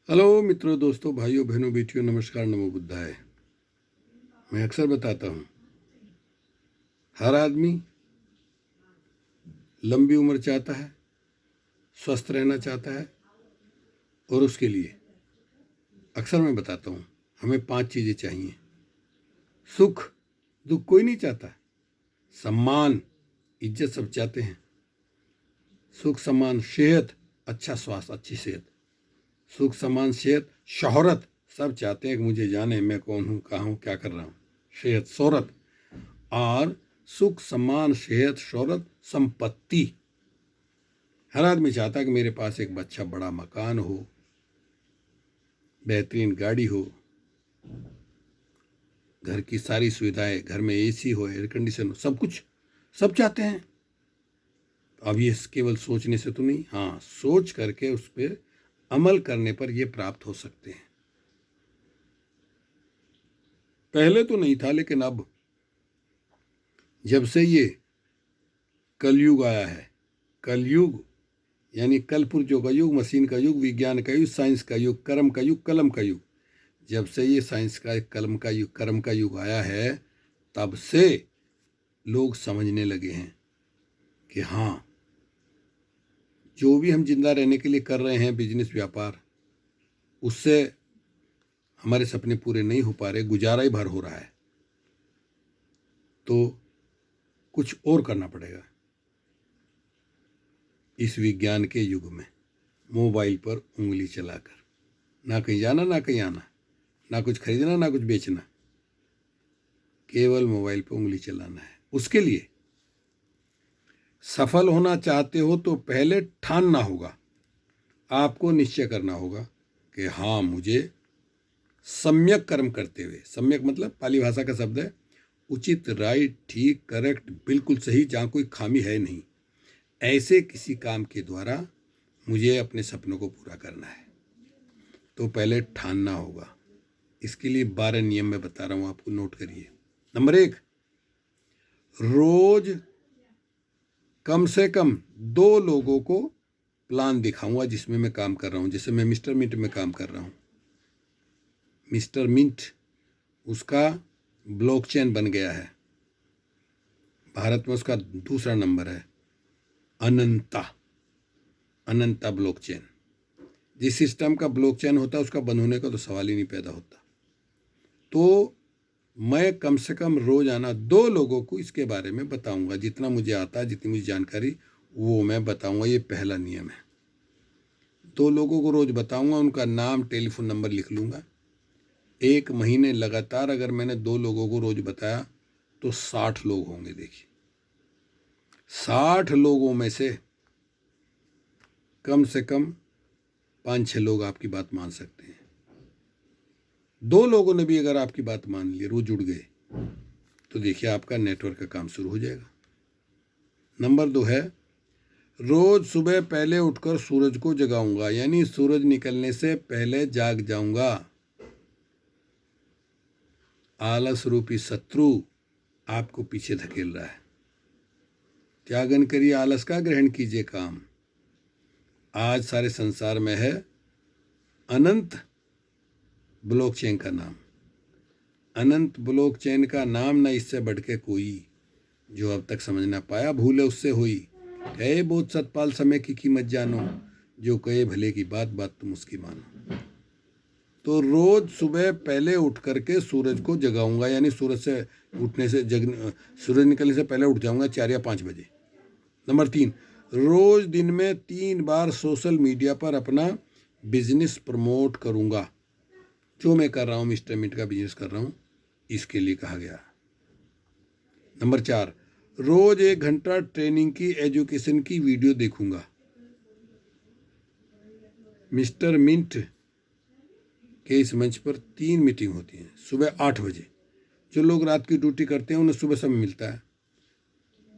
Hello मित्रों, दोस्तों, भाइयों, बहनों, बेटियों, नमस्कार, नमो बुद्धाय। मैं अक्सर बताता हूँ, हर आदमी लंबी उम्र चाहता है, स्वस्थ रहना चाहता है, और उसके लिए अक्सर मैं बताता हूँ हमें 5 चीज़ें चाहिए। सुख दुख कोई नहीं चाहता, सम्मान इज्जत सब चाहते हैं। सुख सम्मान सेहत, अच्छा स्वास्थ्य, अच्छी सेहत, सुख सम्मान सेहत, शोहरत सब चाहते हैं कि मुझे जाने मैं कौन हूँ, कहाँ हूँ, क्या कर रहा हूँ। सेहत, शोहरत, और सुख सम्मान सेहत शोहरत संपत्ति। हर आदमी चाहता है कि मेरे पास एक अच्छा बड़ा मकान हो, बेहतरीन गाड़ी हो, घर की सारी सुविधाएं, घर में एसी हो, एयर कंडीशन हो, सब कुछ सब चाहते हैं। अब ये केवल सोचने से तो नहीं, हाँ, सोच करके उस पर अमल करने पर ये प्राप्त हो सकते हैं। पहले तो नहीं था, लेकिन अब जब से ये कलयुग आया है, कलयुग यानी कल पुर्जों का युग, मशीन का युग, विज्ञान का युग, साइंस का युग, कर्म का युग, कलम का युग, जब से ये साइंस का, कलम का युग, कर्म का युग आया है, तब से लोग समझने लगे हैं कि हाँ, जो भी हम जिंदा रहने के लिए कर रहे हैं बिजनेस व्यापार, उससे हमारे सपने पूरे नहीं हो पा रहे, गुजारा ही भर हो रहा है, तो कुछ और करना पड़ेगा। इस विज्ञान के युग में मोबाइल पर उंगली चलाकर, ना कहीं जाना ना कहीं आना, ना कुछ खरीदना ना कुछ बेचना, केवल मोबाइल पर उंगली चलाना है। उसके लिए सफल होना चाहते हो तो पहले ठानना होगा, आपको निश्चय करना होगा कि हाँ, मुझे सम्यक कर्म करते हुए, सम्यक मतलब पाली भाषा का शब्द है उचित, राइट, ठीक, करेक्ट, बिल्कुल सही, जहाँ कोई खामी है नहीं, ऐसे किसी काम के द्वारा मुझे अपने सपनों को पूरा करना है। तो पहले ठानना होगा। इसके लिए 12 नियम मैं बता रहा हूँ, आपको नोट करिए। नंबर 1, रोज कम से कम 2 लोगों को प्लान दिखाऊंगा जिसमें मैं काम कर रहा हूँ। जैसे मैं मिस्टर मिंट में काम कर रहा हूँ, मिस्टर मिंट, उसका ब्लॉकचेन बन गया है, भारत में उसका दूसरा नंबर है, अनंता, अनंता ब्लॉकचेन। जिस सिस्टम का ब्लॉकचेन होता है उसका बंद होने का तो सवाल ही नहीं पैदा होता। तो मैं कम से कम रोजाना 2 लोगों को इसके बारे में बताऊंगा, जितना मुझे आता है, जितनी मुझे जानकारी वो मैं बताऊंगा। ये पहला नियम है। 2 लोगों को रोज बताऊंगा, उनका नाम, टेलीफोन नंबर लिख लूंगा। 1 महीने लगातार अगर मैंने 2 लोगों को रोज बताया तो 60 लोग होंगे। देखिए, 60 लोगों में से कम 5-6 लोग आपकी बात मान सकते हैं। 2 लोगों ने भी अगर आपकी बात मान ली, रोज जुड़ गए, तो देखिए आपका नेटवर्क का काम शुरू हो जाएगा। नंबर 2 है, रोज सुबह पहले उठकर सूरज को जगाऊंगा, यानी सूरज निकलने से पहले जाग जाऊंगा। आलस रूपी शत्रु आपको पीछे धकेल रहा है। त्यागन करिए आलस का, ग्रहण कीजिए काम। आज सारे संसार में है अनंत ब्लॉकचेन का नाम, अनंत ब्लॉकचेन का नाम, न इससे बढ़ के कोई। जो अब तक समझ ना पाया, भूले उससे हुई। कहे बहुत सतपाल समय की कीमत जानो, जो कहे भले की बात, बात तुम उसकी मानो। तो रोज सुबह पहले उठ करके सूरज को जगाऊंगा, यानी सूरज से उठने से सूरज निकलने से पहले उठ जाऊंगा 4 या 5 बजे। नंबर 3, रोज दिन में 3 बार सोशल मीडिया पर अपना बिजनेस प्रमोट करूंगा। जो मैं कर रहा हूँ, मिस्टर मिंट का बिजनेस कर रहा हूँ, इसके लिए कहा गया। नंबर 4, रोज 1 घंटा ट्रेनिंग की, एजुकेशन की वीडियो देखूंगा। मिस्टर मिंट के इस मंच पर 3 मीटिंग होती हैं, सुबह 8 बजे। जो लोग रात की ड्यूटी करते हैं उन्हें सुबह समय मिलता है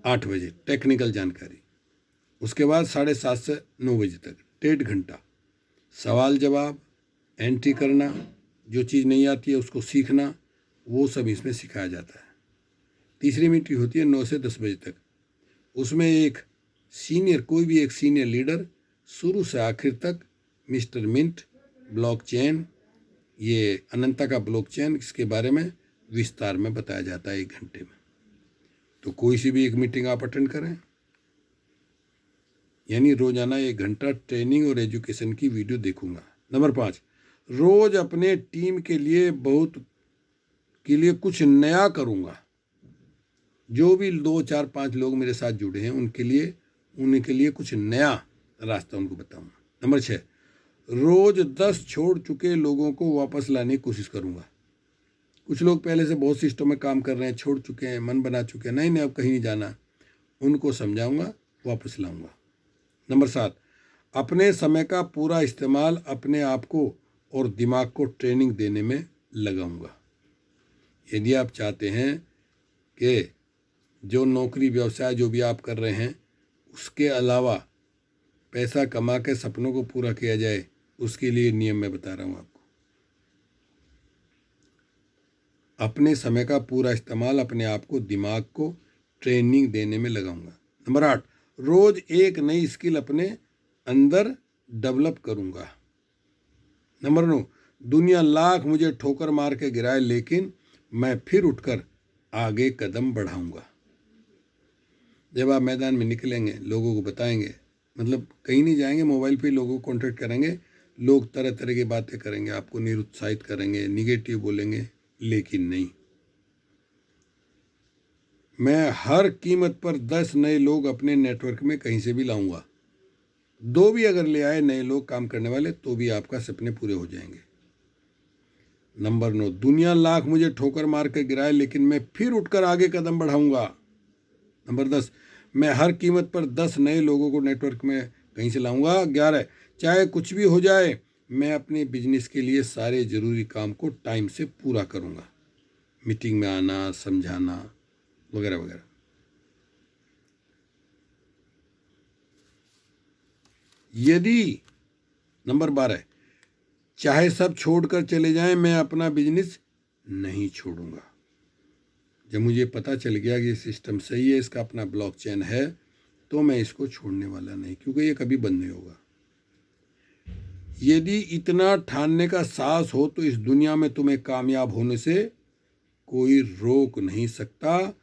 8 बजे, टेक्निकल जानकारी। उसके बाद 7:30 से 9 बजे तक 1.5 घंटा सवाल जवाब, एंट्री करना, जो चीज़ नहीं आती है उसको सीखना, वो सब इसमें सिखाया जाता है। तीसरी मीटिंग होती है 9 से 10 बजे तक। उसमें एक सीनियर, कोई भी एक सीनियर लीडर शुरू से आखिर तक मिस्टर मिंट ब्लॉकचेन, ये अनंता का ब्लॉकचेन, इसके बारे में विस्तार में बताया जाता है 1 घंटे में। तो कोई सी भी एक मीटिंग आप अटेंड करें, यानी रोजाना 1 घंटा ट्रेनिंग और एजुकेशन की वीडियो देखूंगा। नंबर 5, रोज अपने टीम के लिए कुछ नया करूंगा। जो भी 2 4 5 लोग मेरे साथ जुड़े हैं उनके लिए कुछ नया रास्ता उनको बताऊंगा। नंबर 6, रोज 10 छोड़ चुके लोगों को वापस लाने की कोशिश करूंगा। कुछ लोग पहले से बहुत सिस्टम में काम कर रहे हैं, छोड़ चुके हैं, मन बना चुके हैं, नहीं अब कहीं नहीं जाना, उनको समझाऊंगा, वापस लाऊंगा। नंबर 7, अपने समय का पूरा इस्तेमाल अपने आप को और दिमाग को ट्रेनिंग देने में लगाऊंगा। यदि आप चाहते हैं कि जो नौकरी व्यवसाय जो भी आप कर रहे हैं उसके अलावा पैसा कमा के सपनों को पूरा किया जाए, उसके लिए नियम मैं बता रहा हूँ आपको। अपने समय का पूरा इस्तेमाल अपने आप को, दिमाग को ट्रेनिंग देने में लगाऊंगा। नंबर 8, रोज एक नई स्किल अपने अंदर डेवलप करूंगा। नंबर 9, दुनिया लाख मुझे ठोकर मार के गिराए लेकिन मैं फिर उठकर आगे कदम बढ़ाऊंगा। जब आप मैदान में निकलेंगे, लोगों को बताएंगे, मतलब कहीं नहीं जाएंगे, मोबाइल पे लोगों को कांटेक्ट करेंगे, लोग तरह तरह की बातें करेंगे, आपको निरुत्साहित करेंगे, निगेटिव बोलेंगे, लेकिन नहीं, मैं हर कीमत पर 10 नए लोग अपने नेटवर्क में कहीं से भी लाऊंगा। 2 भी अगर ले आए नए लोग काम करने वाले, तो भी आपका सपने पूरे हो जाएंगे। नंबर 9, दुनिया लाख मुझे ठोकर मार कर गिराए लेकिन मैं फिर उठकर आगे कदम बढ़ाऊंगा। नंबर 10, मैं हर कीमत पर 10 नए लोगों को नेटवर्क में कहीं से लाऊंगा। 11, चाहे कुछ भी हो जाए मैं अपने बिजनेस के लिए सारे जरूरी काम को टाइम से पूरा करूंगा, मीटिंग में आना, समझाना वगैरह वगैरह। यदि नंबर 12, चाहे सब छोड़कर चले जाएं मैं अपना बिजनेस नहीं छोड़ूंगा। जब मुझे पता चल गया कि सिस्टम सही है, इसका अपना ब्लॉकचेन है, तो मैं इसको छोड़ने वाला नहीं, क्योंकि ये कभी बंद नहीं होगा। यदि इतना ठानने का साहस हो तो इस दुनिया में तुम्हें कामयाब होने से कोई रोक नहीं सकता।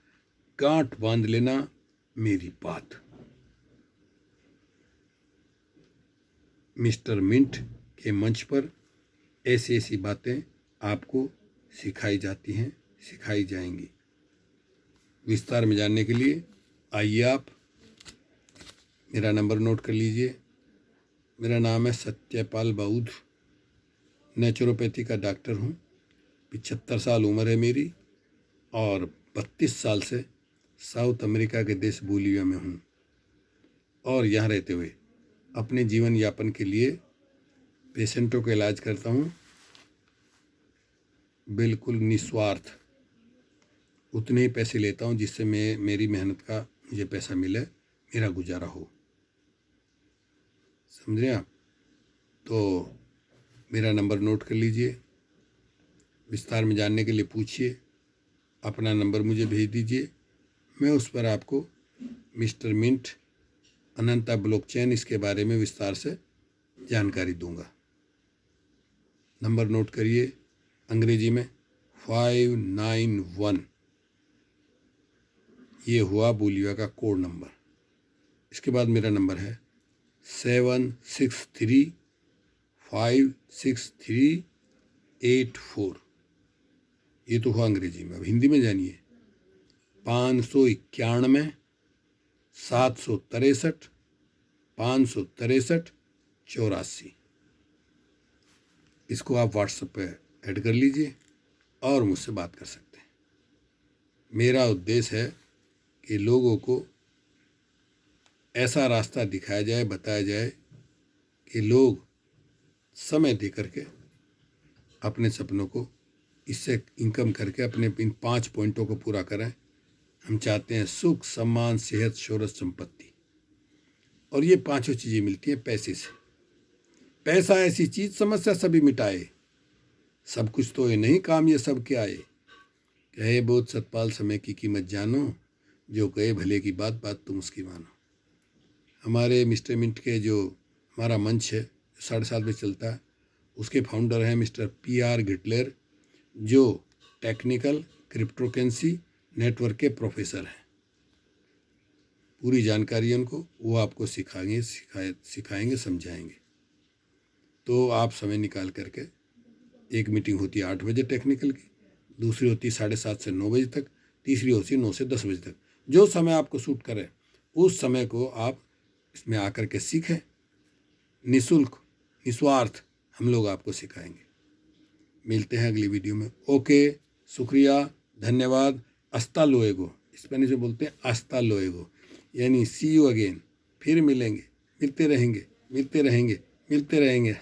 गांठ बांध लेना मेरी बात। मिस्टर मिंट के मंच पर ऐसी ऐसी बातें आपको सिखाई जाती हैं, सिखाई जाएंगी। विस्तार में जानने के लिए आइए आप मेरा नंबर नोट कर लीजिए। मेरा नाम है सत्यपाल बाउध, नेचुरोपैथी का डॉक्टर हूँ। 75 साल उम्र है मेरी और 32 साल से साउथ अमेरिका के देश बोलिविया में हूँ और यहाँ रहते हुए अपने जीवन यापन के लिए पेशेंटों का इलाज करता हूँ, बिल्कुल निस्वार्थ। उतने ही पैसे लेता हूँ जिससे मेरी मेहनत का मुझे पैसा मिले, मेरा गुजारा हो। समझे आप? तो मेरा नंबर नोट कर लीजिए। विस्तार में जानने के लिए पूछिए, अपना नंबर मुझे भेज दीजिए, मैं उस पर आपको मिस्टर मिंट, अनंता ब्लॉकचेन, इसके बारे में विस्तार से जानकारी दूंगा। नंबर नोट करिए, अंग्रेजी में 591, ये हुआ बोलिविया का कोड नंबर। इसके बाद मेरा नंबर है 763-563-84। ये तो हुआ अंग्रेजी में। अब हिंदी में जानिए, 591-763-563-84। इसको आप व्हाट्सएप पे ऐड कर लीजिए और मुझसे बात कर सकते हैं। मेरा उद्देश्य है कि लोगों को ऐसा रास्ता दिखाया जाए, बताया जाए कि लोग समय दे करके अपने सपनों को, इससे इनकम करके अपने इन 5 पॉइंटों को पूरा करें। हम चाहते हैं सुख, सम्मान, सेहत, शोहरत, संपत्ति, और ये 5 चीज़ें मिलती हैं पैसे से। पैसा ऐसी चीज़ समस्या सभी मिटाए, सब कुछ तो ये नहीं काम ये सब क्या आए। कहे बहुत सतपाल समय की कीमत जानो, जो कहे भले की बात बात तुम उसकी मानो। हमारे मिस्टर मिंट के जो हमारा मंच है 7:30 बजे चलता है, उसके फाउंडर हैं मिस्टर PR गिटलर, जो टेक्निकल क्रिप्टोकरेंसी नेटवर्क के प्रोफेसर हैं। पूरी जानकारी उनको, वो आपको सिखाएंगे समझाएंगे। तो आप समय निकाल करके, एक मीटिंग होती है 8 बजे टेक्निकल की, दूसरी होती है 7:30 से 9 बजे तक, तीसरी होती है 9 से 10 बजे तक। जो समय आपको सूट करे उस समय को आप इसमें आकर के सीखें। निःशुल्क, निस्वार्थ हम लोग आपको सिखाएंगे। मिलते हैं अगली वीडियो में। ओके, शुक्रिया, धन्यवाद। हस्ता लुएगो, स्पेनिश में बोलते हैं हस्ता लुएगो, यानी सी यू अगेन। फिर मिलेंगे, मिलते रहेंगे, मिलते रहेंगे, मिलते रहेंगे।